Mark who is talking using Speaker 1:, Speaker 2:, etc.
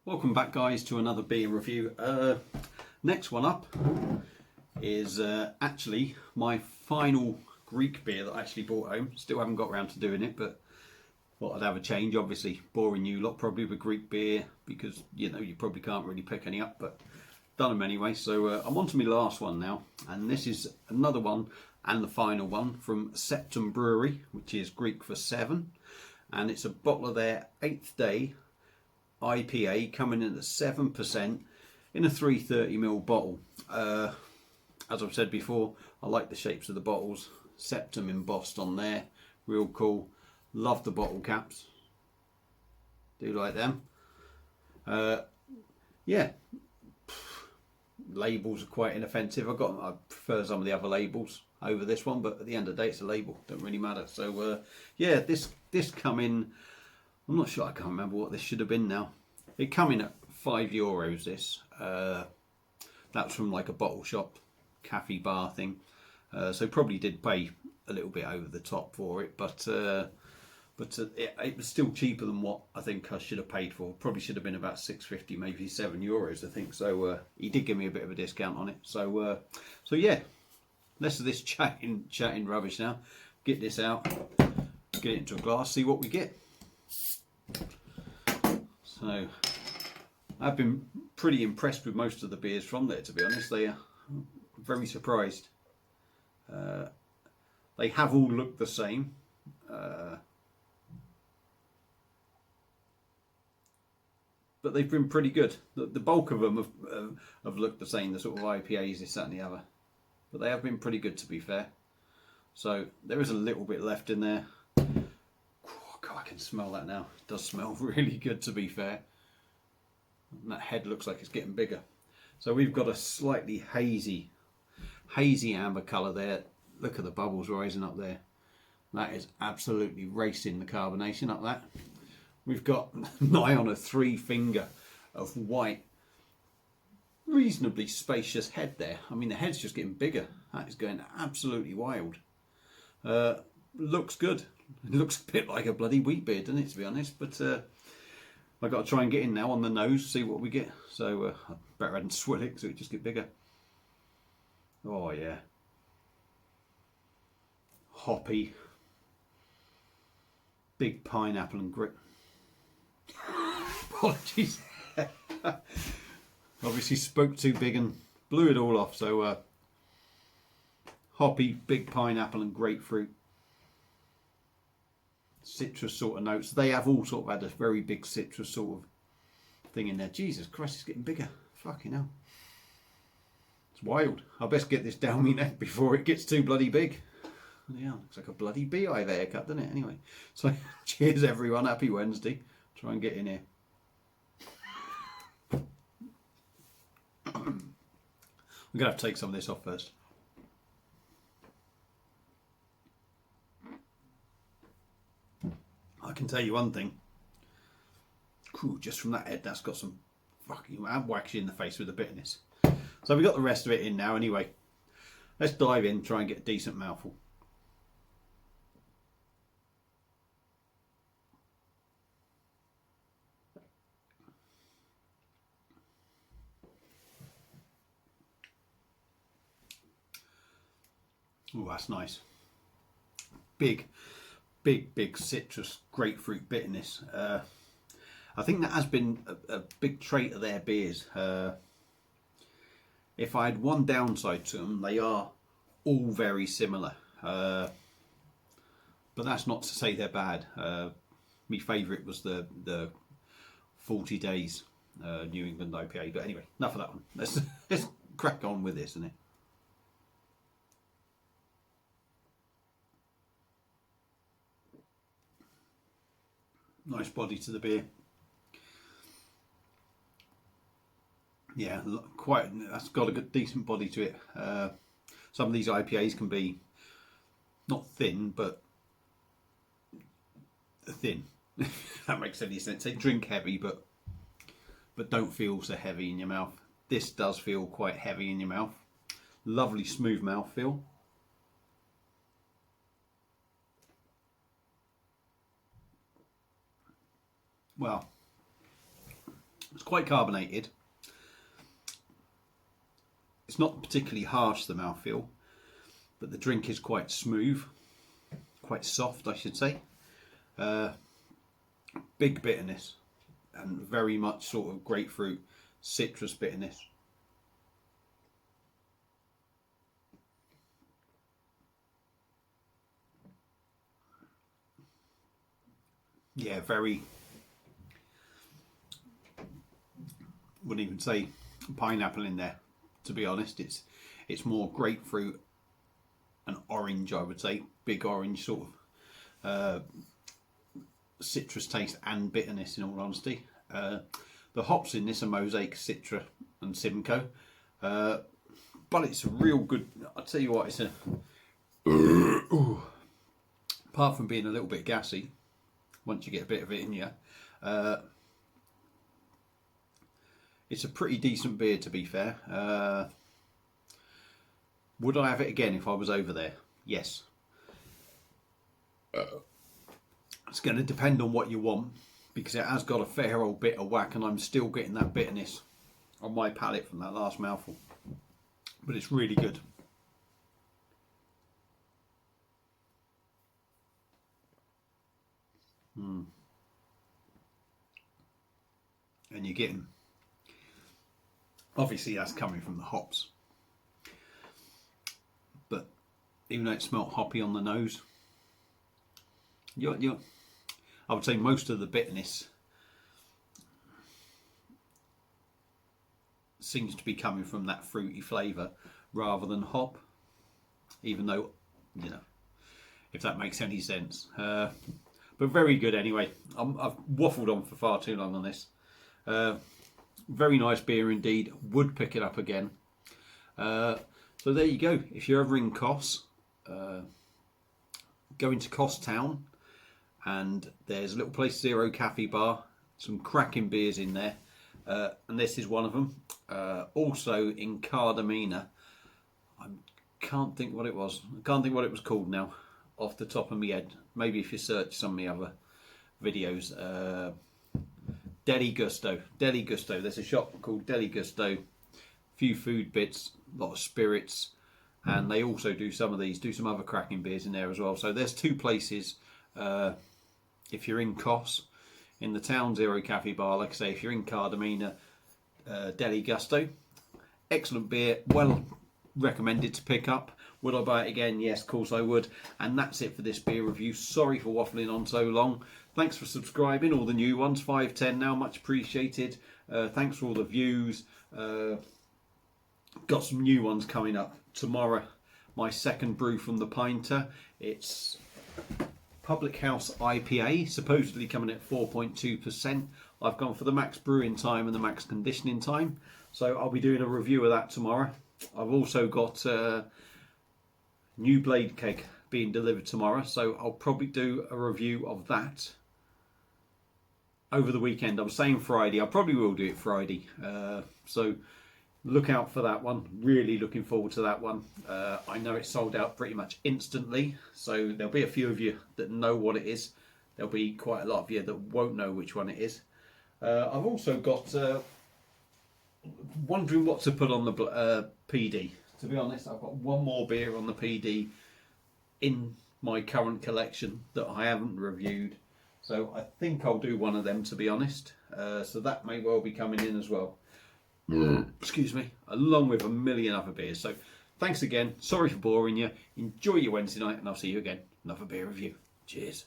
Speaker 1: Welcome back, guys, to another beer review. Next one up is actually my final Greek beer that I actually brought home. Still haven't got around to doing it, but thought I'd have a change. Obviously boring you lot probably with Greek beer because you probably can't really pick any up, but done them anyway. So I'm on to my last one now, and this is another one and the final one from Septem brewery, which is Greek for 7, and it's a bottle of their 8th day IPA coming in at 7% in a 330ml bottle. As I've said before, I like the shapes of the bottles. Septem embossed on there, real cool. Love the bottle caps, do like them. Yeah, labels are quite inoffensive. I prefer some of the other labels over this one, but at the end of the day it's a label, don't really matter. So yeah, this come in, I'm not sure, I can't remember what this should have been now. It come in at €5 this. That's from like a bottle shop, cafe bar thing. So probably did pay a little bit over the top for it, but it was still cheaper than what I think I should have paid for. Probably should have been about €6.50, maybe €7, I think. So he did give me a bit of a discount on it. So yeah, less of this chatting rubbish now. Get this out, get it into a glass, see what we get. So I've been pretty impressed with most of the beers from there, to be honest. They are very surprised. They have all looked the same. But they've been pretty good. The bulk of them have looked the same, the sort of IPAs, this, that and the other. But they have been pretty good, to be fair. So there is a little bit left in there. God, I can smell that now. It does smell really good, to be fair. And that head looks like it's getting bigger. So we've got a slightly hazy amber colour there. Look at the bubbles rising up there. That is absolutely racing the carbonation up that. We've got nigh on a 3-finger of white, reasonably spacious head there. I mean, the head's just getting bigger. That is going absolutely wild. Looks good. It looks a bit like a bloody wheat beer, doesn't it, to be honest? But I've got to try and get in now on the nose, see what we get. So I better add and swill it so it just get bigger. Oh yeah. Hoppy. Big pineapple and grit. Apologies. Obviously spoke too big and blew it all off. So hoppy, big pineapple and grapefruit. Citrus sort of notes. They have all sort of had a very big citrus sort of thing in there. Jesus Christ, it's getting bigger. Fucking hell. It's wild. I best get this down my neck before it gets too bloody big. Yeah, looks like a bloody beehive haircut, doesn't it? Anyway, so cheers everyone. Happy Wednesday. Try and get in here. I'm going to have to take some of this off first. I can tell you one thing. Just from that head, that's got some fucking whacks you in the face with the bitterness. So we've got the rest of it in now anyway. Let's dive in, try and get a decent mouthful. Oh, that's nice. Big citrus grapefruit bitterness. I think that has been a big trait of their beers. If I had one downside to them, they are all very similar. But that's not to say they're bad. My favourite was the 40 Days New England IPA. But anyway, enough of that one. Let's crack on with this, isn't it? Nice body to the beer. Yeah, quite. That's got a good, decent body to it. Some of these IPAs can be not thin, but thin. If that makes any sense. They drink heavy, but don't feel so heavy in your mouth. This does feel quite heavy in your mouth. Lovely smooth mouth feel. Well, It's quite carbonated. It's not particularly harsh, the mouthfeel, but the drink is quite smooth, quite soft, I should say. Big bitterness and very much sort of grapefruit, citrus bitterness. Yeah, very, wouldn't even say pineapple in there, to be honest. It's more grapefruit and orange, I would say. Big orange sort of citrus taste and bitterness, in all honesty. The hops in this are Mosaic, Citra and Simcoe. But it's a real good, I'll tell you what, it's a apart from being a little bit gassy once you get a bit of it in you, it's a pretty decent beer, to be fair. Would I have it again if I was over there? Yes. It's going to depend on what you want, because it has got a fair old bit of whack, and I'm still getting that bitterness on my palate from that last mouthful. But it's really good. And you're getting, obviously that's coming from the hops, but even though it smelt hoppy on the nose, I would say most of the bitterness seems to be coming from that fruity flavour rather than hop, even though, you know, if that makes any sense. But very good anyway. I've waffled on for far too long on this. Very nice beer indeed. Would pick it up again. So there you go. If you're ever in Kos, go into Kos Town, and there's a little place, Zero Cafe Bar. Some cracking beers in there, and this is one of them. Also in Cardamina, I can't think what it was. I can't think what it was called now, off the top of my head. Maybe if you search some of the other videos. Deli Gusto. There's a shop called Deli Gusto. Few food bits, a lot of spirits, and they also do some of these. Do some other cracking beers in there as well. So there's two places. If you're in Kos, in the town, Zero Cafe Bar. Like I say, if you're in Cardamina, Deli Gusto. Excellent beer. Well recommended to pick up. Would I buy it again? Yes, of course I would. And that's it for this beer review. Sorry for waffling on so long. Thanks for subscribing, all the new ones, 510 now, much appreciated. Thanks for all the views. Got some new ones coming up tomorrow. My second brew from the Pinter. It's Public House IPA, supposedly coming at 4.2%. I've gone for the max brewing time and the max conditioning time. So I'll be doing a review of that tomorrow. I've also got new blade keg being delivered tomorrow, so I'll probably do a review of that over the weekend. I was saying Friday. I probably will do it Friday. So look out for that one. Really looking forward to that one. I know it's sold out pretty much instantly, so there'll be a few of you that know what it is. There'll be quite a lot of you that won't know which one it is. I've also got wondering what to put on the PD. To be honest, I've got one more beer on the PD in my current collection that I haven't reviewed. So I think I'll do one of them, to be honest. So that may well be coming in as well. Excuse me. Along with a million other beers. So thanks again. Sorry for boring you. Enjoy your Wednesday night, and I'll see you again. Another beer review. Cheers.